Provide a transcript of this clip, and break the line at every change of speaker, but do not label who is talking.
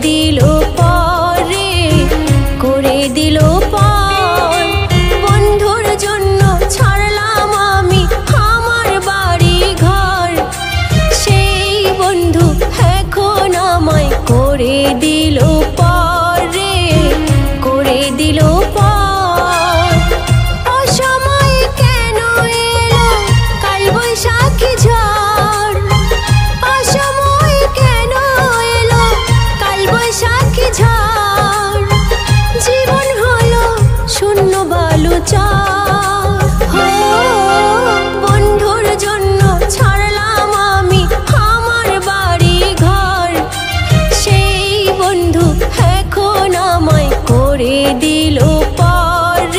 দিল পরে, করে দিল পর। বন্ধুর জন্য ছাড়লাম আমি আমার বাড়ি ঘর, সেই বন্ধু এখন আমায় করে দিল পরে, করে দিল পর। অসময়ে কেন এলো কাল বৈশাখী ঝড়, অসময়ে কেন এলো কাল বৈশাখী ঝড়। জীবন হলো শূন্য বালুচর।